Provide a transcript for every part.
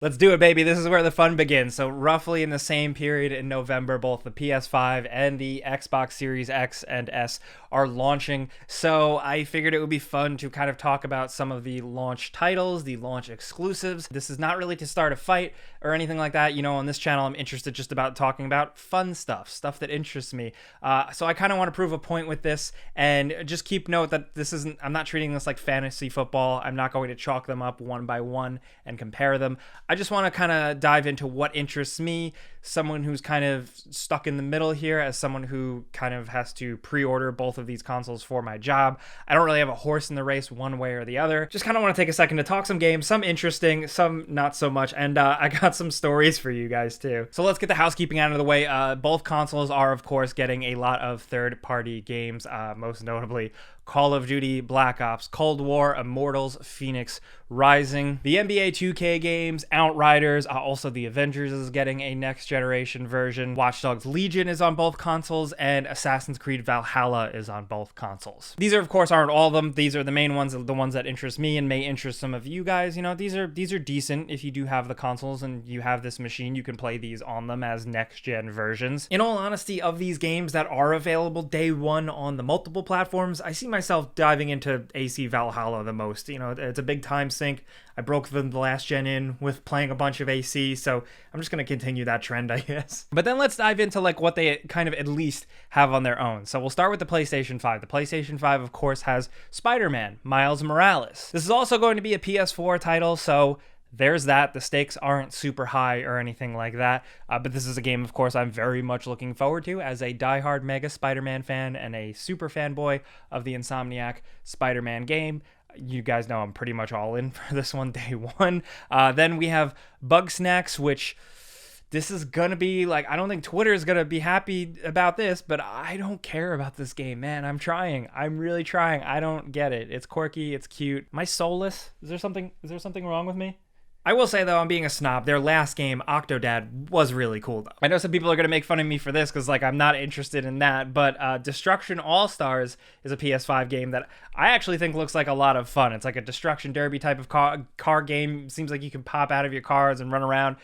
Let's do it, baby. This is where the fun begins. So, roughly in the same period in November, both the PS5 and the Xbox Series X and S are launching. So, I figured it would be fun to kind of talk about some of the launch titles, the launch exclusives. This is not really to start a fight or anything like that. You know, on this channel, I'm interested just about talking about fun stuff that interests me. So, I kind of want to prove a point with this, and just keep note that I'm not treating this like fantasy football. I'm not going to chalk them up one by one and compare them. I just want to kind of dive into what interests me, someone who's kind of stuck in the middle here, as someone who kind of has to pre-order both of these consoles for my job. I don't really have a horse in the race one way or the other. Just kind of want to take a second to talk some games, some interesting, some not so much, and I got some stories for you guys too. So let's get the housekeeping out of the way. Both consoles are, of course, getting a lot of third-party games, most notably Call of Duty, Black Ops, Cold War, Immortals, Phoenix Rising, the NBA 2K games, Outriders, also the Avengers is getting a next generation version, Watch Dogs Legion is on both consoles, and Assassin's Creed Valhalla is on both consoles. These are, of course, aren't all of them. These are the main ones, the ones that interest me and may interest some of you guys. You know, these are decent. If you do have the consoles and you have this machine, you can play these on them as next gen versions. In all honesty, of these games that are available day one on the multiple platforms, I see myself diving into AC Valhalla the most. You know, it's a big time sink. I broke the last gen in with playing a bunch of AC, so I'm just going to continue that trend, I guess. But then let's dive into like what they kind of at least have on their own. So we'll start with the PlayStation 5. The PlayStation 5, of course, has Spider-Man, Miles Morales. This is also going to be a PS4 title, so there's that. The stakes aren't super high or anything like that, but this is a game, of course, I'm very much looking forward to as a diehard Mega Spider-Man fan and a super fanboy of the Insomniac Spider-Man game. You guys know I'm pretty much all in for this one day one. Then we have Bugsnax, which this is gonna be like, I don't think Twitter is gonna be happy about this, but I don't care about this game, man. I'm trying. I'm really trying. I don't get it. It's quirky. It's cute. Am I soulless? Is there something wrong with me? I will say, though, I'm being a snob. Their last game, Octodad, was really cool, though. I know some people are going to make fun of me for this because, like, I'm not interested in that, but Destruction All-Stars is a PS5 game that I actually think looks like a lot of fun. It's like a Destruction Derby type of car game. It seems like you can pop out of your cars and run around.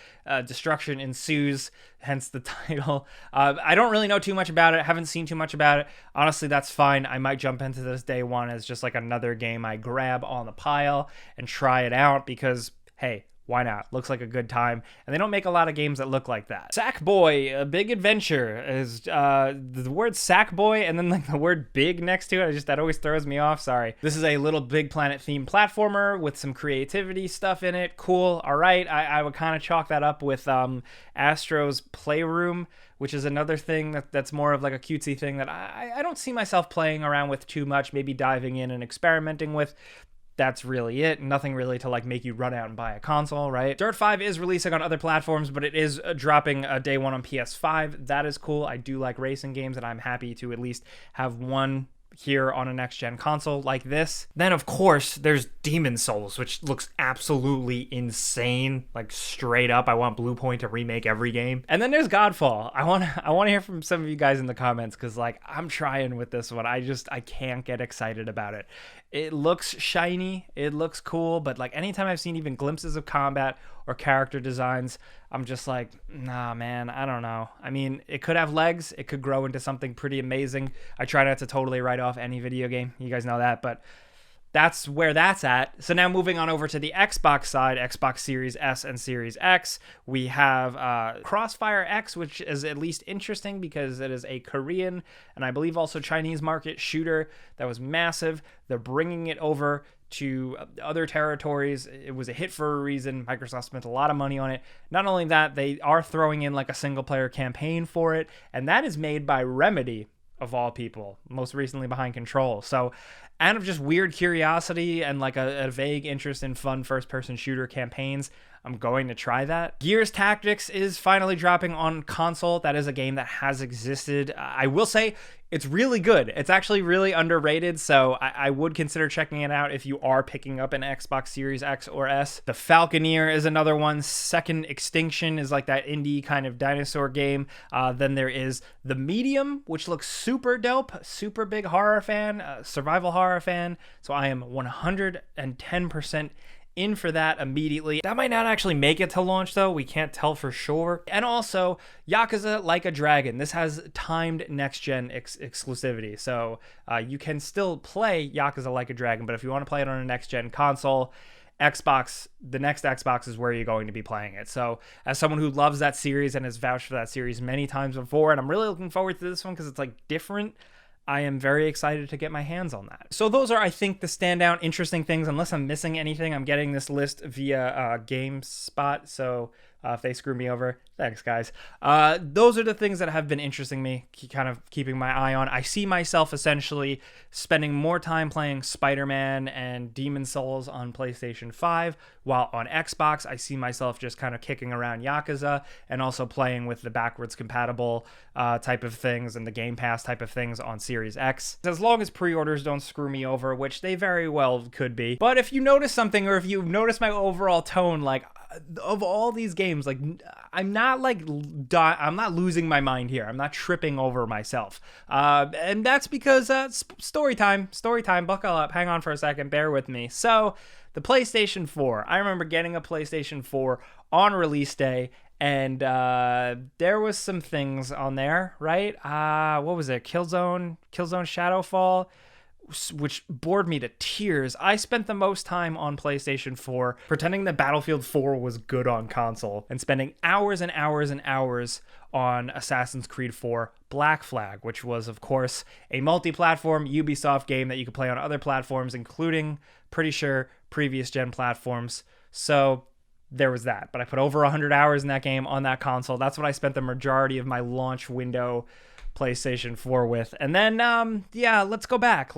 Destruction ensues, hence the title. I don't really know too much about it. Haven't seen too much about it. Honestly, that's fine. I might jump into this day one as just like another game I grab on the pile and try it out because, hey, why not? Looks like a good time. And they don't make a lot of games that look like that. Sackboy, A Big Adventure is the word Sackboy and then like the word big next to it. That always throws me off. Sorry. This is a little Big Planet themed platformer with some creativity stuff in it. Cool. All right. I would kind of chalk that up with Astro's Playroom, which is another thing that's more of like a cutesy thing that I don't see myself playing around with too much, maybe diving in and experimenting with. That's really it. Nothing really to like make you run out and buy a console, right? Dirt 5 is releasing on other platforms, but it is dropping day one on PS5. That is cool. I do like racing games, and I'm happy to at least have one here on a next-gen console like this. Then, of course, there's Demon's Souls, which looks absolutely insane. Like, straight up, I want Bluepoint to remake every game. And then there's Godfall. I want to hear from some of you guys in the comments, because, like, I'm trying with this one. I can't get excited about it. It looks shiny, it looks cool, but, like, anytime I've seen even glimpses of combat or character designs, I'm just like, nah, man, I don't know. I mean, it could have legs. It could grow into something pretty amazing. I try not to totally write off any video game. You guys know that, but that's where that's at. So now moving on over to the Xbox side, Xbox Series S and Series X, we have Crossfire X, which is at least interesting because it is a Korean and I believe also Chinese market shooter that was massive. They're bringing it over to other territories. It was a hit for a reason. Microsoft spent a lot of money on it. Not only that, they are throwing in like a single player campaign for it, and that is made by Remedy, of all people, most recently behind Control. So out of just weird curiosity and like a vague interest in fun first-person shooter campaigns, I'm going to try that. Gears Tactics is finally dropping on console. That is a game that has existed. I will say it's really good. It's actually really underrated, so I would consider checking it out if you are picking up an Xbox Series X or S. The Falconeer is another one. Second Extinction is like that indie kind of dinosaur game. Then there is The Medium, which looks super dope. Super big horror fan, survival horror fan. So I am 110% in for that immediately. That might not actually make it to launch though, we can't tell for sure. And also, Yakuza Like a Dragon. This has timed next-gen exclusivity, so you can still play Yakuza Like a Dragon, but if you want to play it on a next-gen console, Xbox, the next Xbox is where you're going to be playing it. So as someone who loves that series and has vouched for that series many times before, and I'm really looking forward to this one because it's like different, I am very excited to get my hands on that. So those are, I think, the standout interesting things. Unless I'm missing anything, I'm getting this list via GameSpot. So if they screw me over, thanks, guys. Those are the things that have been interesting me, kind of keeping my eye on. I see myself essentially spending more time playing Spider-Man and Demon's Souls on PlayStation 5, while on Xbox, I see myself just kind of kicking around Yakuza and also playing with the backwards compatible type of things and the Game Pass type of things on Series X. As long as pre-orders don't screw me over, which they very well could be. But if you notice something, or if you notice my overall tone, like, of all these games, like, I'm not losing my mind here. I'm not tripping over myself. And that's because story time, buckle up, hang on for a second, bear with me. So the PlayStation 4, I remember getting a PlayStation 4 on release day, and there was some things on there, right? What was it? Killzone Shadowfall, which bored me to tears. I spent the most time on PlayStation 4 pretending that Battlefield 4 was good on console and spending hours and hours and hours on Assassin's Creed 4 Black Flag, which was, of course, a multi-platform Ubisoft game that you could play on other platforms, including, pretty sure, previous gen platforms. So there was that. But I put over 100 hours in that game on that console. That's what I spent the majority of my launch window PlayStation 4 with. And then let's go back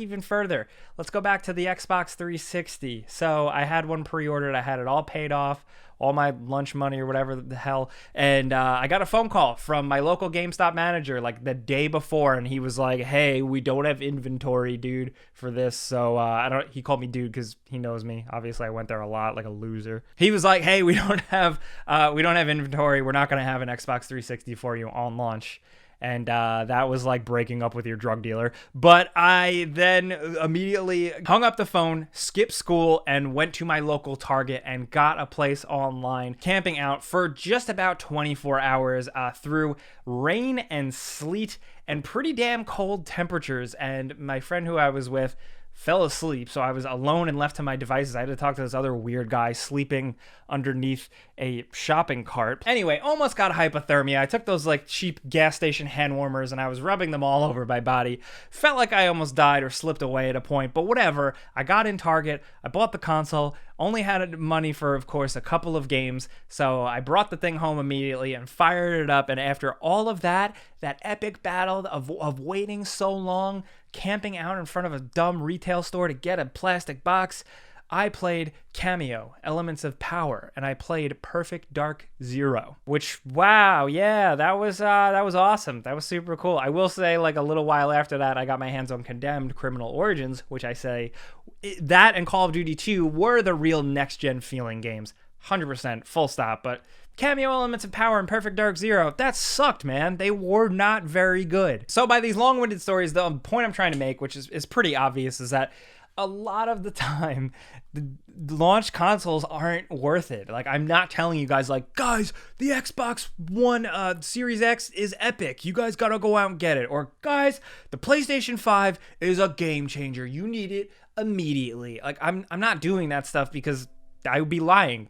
even further. Let's go back to the Xbox 360. So I had one pre-ordered, I had it all paid off, all my lunch money or whatever the hell, and I got a phone call from my local GameStop manager like the day before, and he was like, hey, we don't have inventory, dude, for this. So he called me dude because he knows me, obviously. I went there a lot like a loser. He was like, hey, we don't have inventory, we're not going to have an Xbox 360 for you on launch. And that was like breaking up with your drug dealer. But I then immediately hung up the phone, skipped school, and went to my local Target and got a place online, camping out for just about 24 hours through rain and sleet and pretty damn cold temperatures. And my friend who I was with fell asleep, so I was alone and left to my devices. I had to talk to this other weird guy sleeping underneath a shopping cart. Anyway, almost got hypothermia. I took those like cheap gas station hand warmers and I was rubbing them all over my body. Felt like I almost died or slipped away at a point, but whatever. I got in Target, I bought the console, only had money for, of course, a couple of games, so I brought the thing home immediately and fired it up. And after all of that epic battle of waiting so long, camping out in front of a dumb retail store to get a plastic box, I played Cameo, Elements of Power, and I played Perfect Dark Zero, which, wow, yeah, that was awesome. That was super cool. I will say, like, a little while after that, I got my hands on Condemned Criminal Origins, which I say, that and Call of Duty 2 were the real next-gen feeling games. 100%, full stop, but Cameo, Elements of Power, and Perfect Dark Zero, that sucked, man. They were not very good. So by these long-winded stories, the point I'm trying to make, which is pretty obvious, is that a lot of the time, the launch consoles aren't worth it. Like, I'm not telling you guys, like, guys, the Xbox One Series X is epic. You guys gotta go out and get it. Or, guys, the PlayStation 5 is a game changer. You need it immediately. Like, I'm not doing that stuff because I would be lying.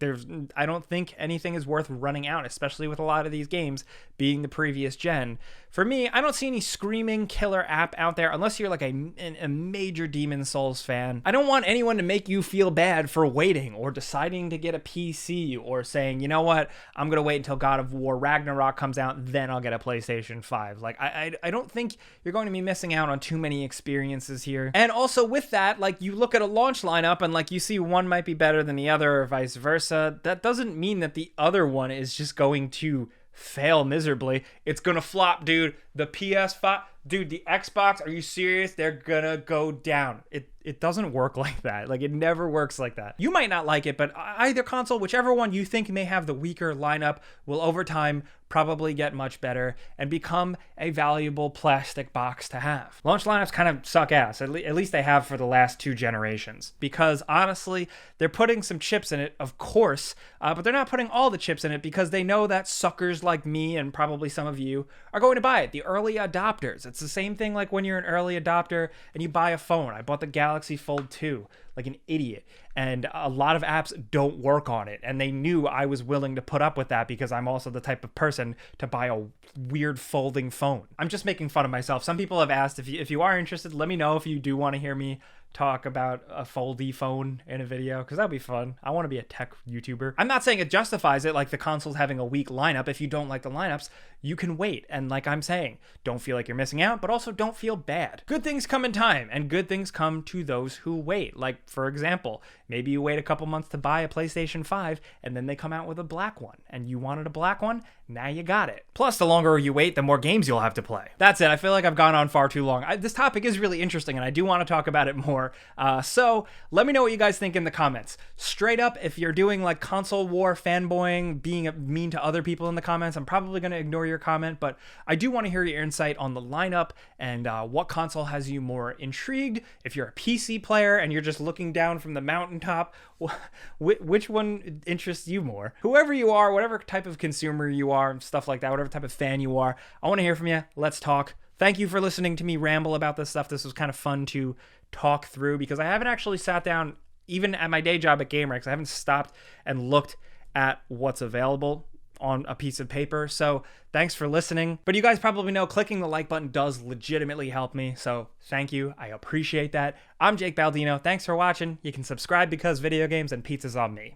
I don't think anything is worth running out, especially with a lot of these games being the previous gen. For me, I don't see any screaming killer app out there unless you're like a major Demon's Souls fan. I don't want anyone to make you feel bad for waiting or deciding to get a PC or saying, you know what, I'm going to wait until God of War Ragnarok comes out, then I'll get a PlayStation 5. Like, I don't think you're going to be missing out on too many experiences here. And also with that, like, you look at a launch lineup and like you see one might be better than the other or vice versa. That doesn't mean that the other one is just going to fail miserably. It's gonna flop, dude. The PS5 Dude, the Xbox, are you serious? They're gonna go down. It doesn't work like that. Like, it never works like that. You might not like it, but either console, whichever one you think may have the weaker lineup, will over time probably get much better and become a valuable plastic box to have. Launch lineups kind of suck ass, at least they have for the last 2 generations, because honestly, they're putting some chips in it, of course, but they're not putting all the chips in it because they know that suckers like me and probably some of you are going to buy it. The early adopters. It's the same thing like when you're an early adopter and you buy a phone. I bought the Galaxy Fold 2 like an idiot, and a lot of apps don't work on it, and they knew I was willing to put up with that because I'm also the type of person to buy a weird folding phone. I'm just making fun of myself. Some people have asked, if you are interested, let me know if you do want to hear me talk about a foldy phone in a video, because that'd be fun. I want to be a tech YouTuber. I'm not saying it justifies it, like the console's having a weak lineup. If you don't like the lineups, you can wait. And like I'm saying, don't feel like you're missing out, but also don't feel bad. Good things come in time, and good things come to those who wait. Like, for example, maybe you wait a couple months to buy a PlayStation 5, and then they come out with a black one, and you wanted a black one, now you got it. Plus, the longer you wait, the more games you'll have to play. That's it. I feel like I've gone on far too long. This topic is really interesting, and I do want to talk about it more. So let me know what you guys think in the comments. Straight up, if you're doing like console war fanboying, being mean to other people in the comments, I'm probably going to ignore your comment, but I do want to hear your insight on the lineup and what console has you more intrigued. If you're a PC player and you're just looking down from the mountaintop, which one interests you more? Whoever you are, whatever type of consumer you are, stuff like that, whatever type of fan you are, I want to hear from you. Let's talk. Thank you for listening to me ramble about this stuff. This was kind of fun to talk through because I haven't actually sat down, even at my day job at GameRex, I haven't stopped and looked at what's available on a piece of paper. So thanks for listening. But you guys probably know clicking the like button does legitimately help me. So thank you. I appreciate that. I'm Jake Baldino. Thanks for watching. You can subscribe because video games and pizza's on me.